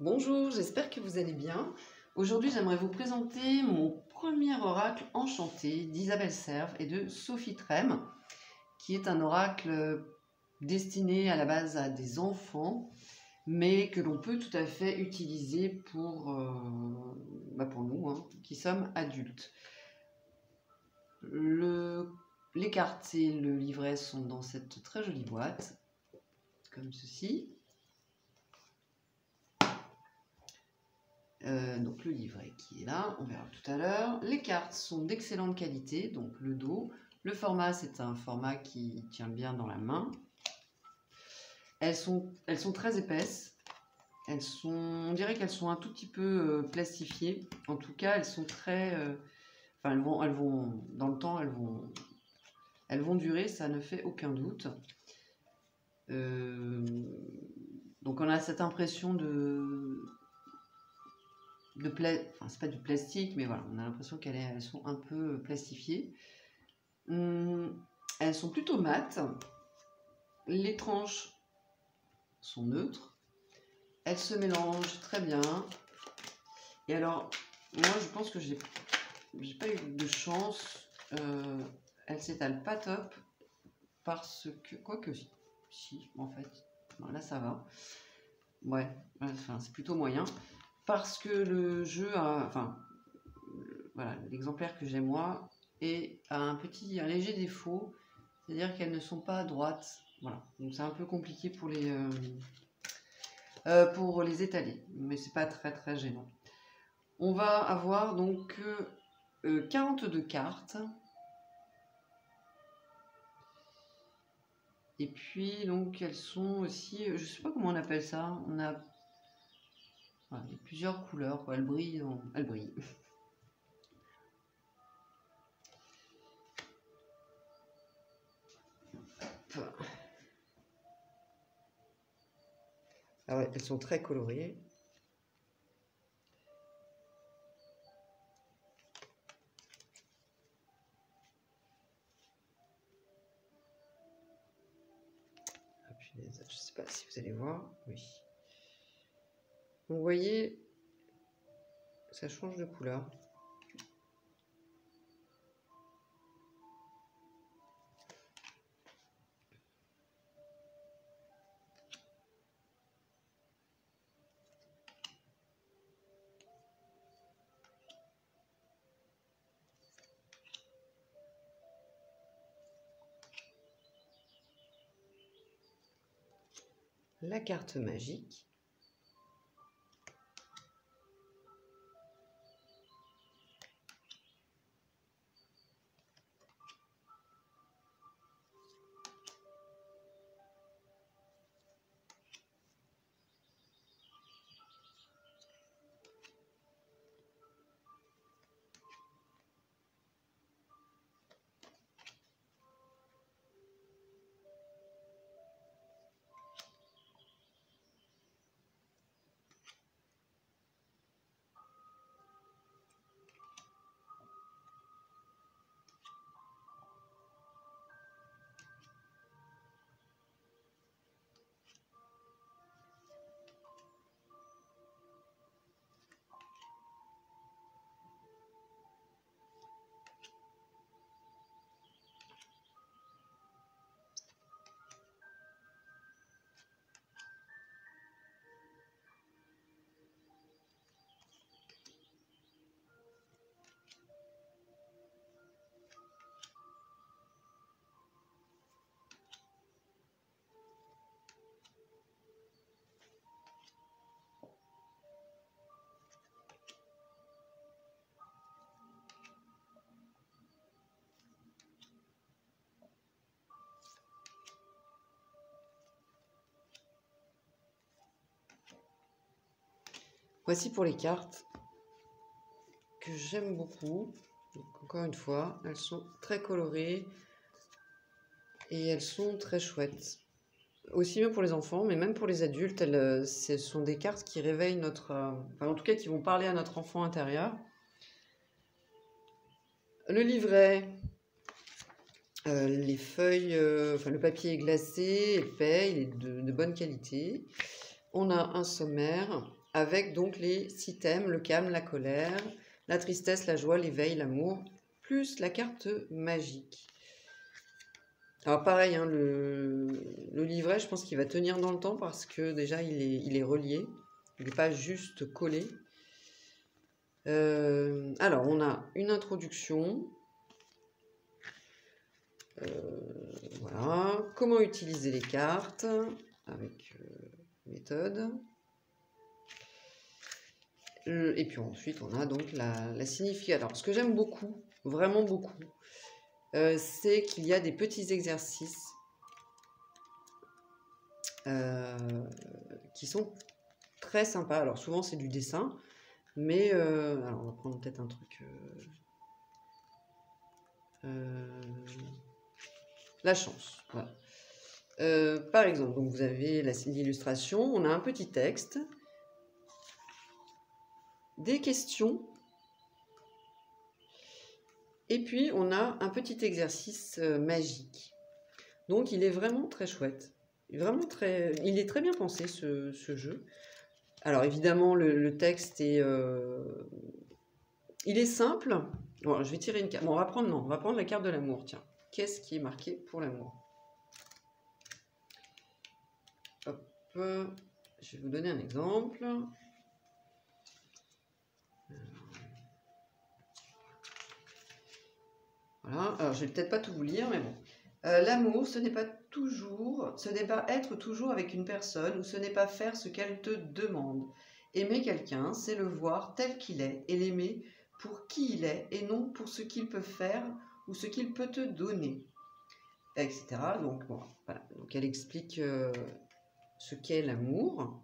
Bonjour, j'espère que vous allez bien. Aujourd'hui, j'aimerais vous présenter mon premier oracle enchanté d'Isabelle Serve et de Sophie Trem, qui est un oracle destiné à la base à des enfants, mais que l'on peut tout à fait utiliser pour nous, hein, qui sommes adultes. Les cartes et le livret sont dans cette très jolie boîte, comme ceci. Donc le livret qui est là, on verra tout à l'heure. Les cartes sont d'excellente qualité, donc le dos. Le format, c'est un format qui tient bien dans la main. Elles sont très épaisses. On dirait qu'elles sont un tout petit peu plastifiées. En tout cas, elles sont très... elles vont, dans le temps, elles vont durer, ça ne fait aucun doute. Donc on a cette impression c'est pas du plastique, mais voilà, on a l'impression qu'elles sont un peu plastifiées. Elles sont plutôt mates. Les tranches sont neutres. Elles se mélangent très bien. Et alors, moi, je pense que j'ai pas eu de chance. Elles s'étalent pas top parce que, quoique si, en fait, bon, là ça va. Ouais, enfin, c'est plutôt moyen. Parce que le jeu voilà, l'exemplaire que j'ai moi a un léger défaut, c'est-à-dire qu'elles ne sont pas droites. Voilà, donc c'est un peu compliqué pour les étaler, mais c'est pas très gênant. On va avoir donc 42 cartes. Et puis donc elles sont aussi, je sais pas comment on appelle ça, on a voilà, plusieurs couleurs, quoi. Elles brillent. Ah ouais, elles sont très colorées. Ah, punaise, je sais pas si vous allez voir. Oui. Vous voyez, ça change de couleur. La carte magique. Voici pour les cartes que j'aime beaucoup. Donc, encore une fois, elles sont très colorées et elles sont très chouettes. Aussi bien pour les enfants, mais même pour les adultes, ce sont des cartes qui réveillent en tout cas qui vont parler à notre enfant intérieur. Le livret, les feuilles, le papier est glacé, épais, il est de bonne qualité. On a un sommaire, avec donc les 6 thèmes, le calme, la colère, la tristesse, la joie, l'éveil, l'amour, plus la carte magique. Alors pareil, hein, le livret, je pense qu'il va tenir dans le temps parce que déjà il est relié, il n'est pas juste collé. Alors on a une introduction, voilà, comment utiliser les cartes avec méthode. Et puis ensuite on a donc la signification. Alors ce que j'aime beaucoup, vraiment beaucoup, c'est qu'il y a des petits exercices qui sont très sympas. Alors souvent c'est du dessin, mais alors on va prendre peut-être un truc. La chance. Voilà. Par exemple, donc vous avez l'illustration, on a un petit texte, des questions, et puis on a un petit exercice magique. Donc il est vraiment très chouette. Vraiment il est très bien pensé ce jeu. Alors évidemment le texte est il est simple. Bon, je vais tirer une carte. Bon, on va prendre la carte de l'amour. Tiens, qu'est-ce qui est marqué pour l'amour? Hop, je vais vous donner un exemple. Voilà, alors je vais peut-être pas tout vous lire, mais bon. L'amour, ce n'est pas être toujours avec une personne, ou ce n'est pas faire ce qu'elle te demande. Aimer quelqu'un, c'est le voir tel qu'il est, et l'aimer pour qui il est, et non pour ce qu'il peut faire, ou ce qu'il peut te donner, etc. Donc, bon, voilà. Donc elle explique ce qu'est l'amour.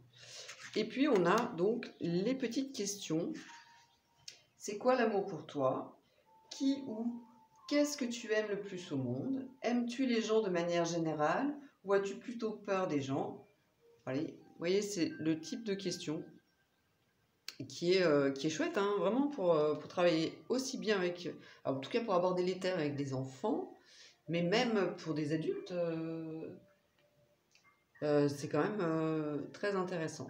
Et puis on a donc les petites questions. C'est quoi l'amour pour toi? Qui ou qu'est-ce que tu aimes le plus au monde? Aimes-tu les gens de manière générale ou as-tu plutôt peur des gens? Allez, vous voyez, c'est le type de question qui est chouette, hein, vraiment pour travailler aussi bien avec, en tout cas pour aborder les thèmes avec des enfants, mais même pour des adultes, c'est quand même très intéressant.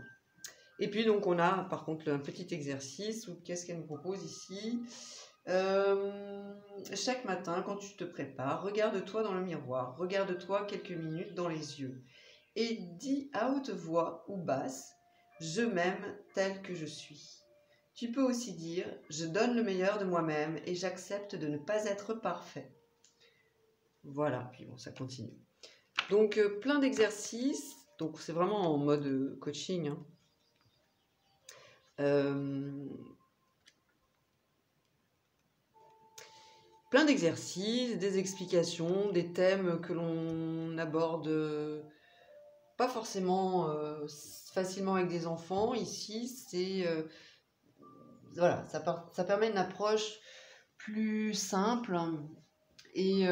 Et puis donc on a par contre un petit exercice, ou qu'est-ce qu'elle nous propose ici? Chaque matin, quand tu te prépares, regarde-toi dans le miroir, regarde-toi quelques minutes dans les yeux et dis à haute voix ou basse, je m'aime tel que je suis. Tu peux aussi dire, je donne le meilleur de moi-même et j'accepte de ne pas être parfait. Voilà, puis bon, ça continue. Donc plein d'exercices, donc c'est vraiment en mode coaching, hein. Plein d'exercices, des explications, des thèmes que l'on aborde pas forcément facilement avec des enfants. Ici, c'est voilà, ça permet une approche plus simple et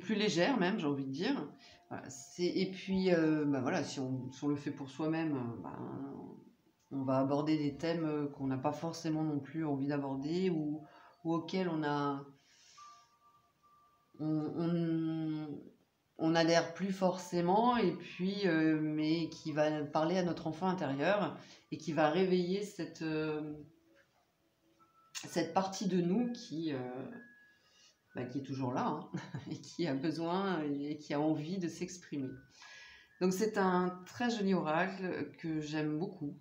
plus légère même, j'ai envie de dire. Voilà, et puis, bah voilà, si on le fait pour soi-même, on va aborder des thèmes qu'on n'a pas forcément non plus envie d'aborder ou auxquels on n'adhère plus forcément, et puis mais qui va parler à notre enfant intérieur et qui va réveiller cette partie de nous qui est toujours là, hein, et qui a besoin et qui a envie de s'exprimer. Donc c'est un très joli oracle que j'aime beaucoup.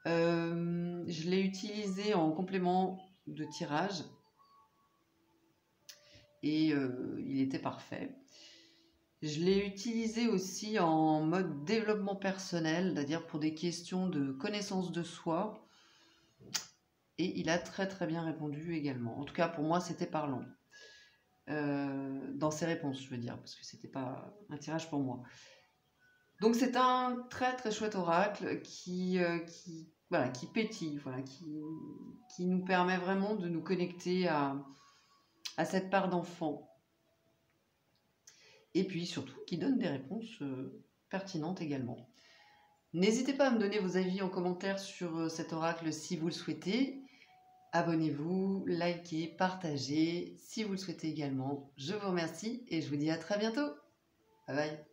Je l'ai utilisé en complément de tirage et il était parfait. Je l'ai utilisé aussi en mode développement personnel, c'est-à-dire pour des questions de connaissance de soi. Et il a très très bien répondu également. En tout cas, pour moi, c'était parlant. Dans ses réponses, je veux dire, parce que c'était pas un tirage pour moi. Donc c'est un très très chouette oracle qui pétille, voilà, qui nous permet vraiment de nous connecter à cette part d'enfant. Et puis surtout qui donne des réponses pertinentes également. N'hésitez pas à me donner vos avis en commentaire sur cet oracle si vous le souhaitez. Abonnez-vous, likez, partagez si vous le souhaitez également. Je vous remercie et je vous dis à très bientôt. Bye bye.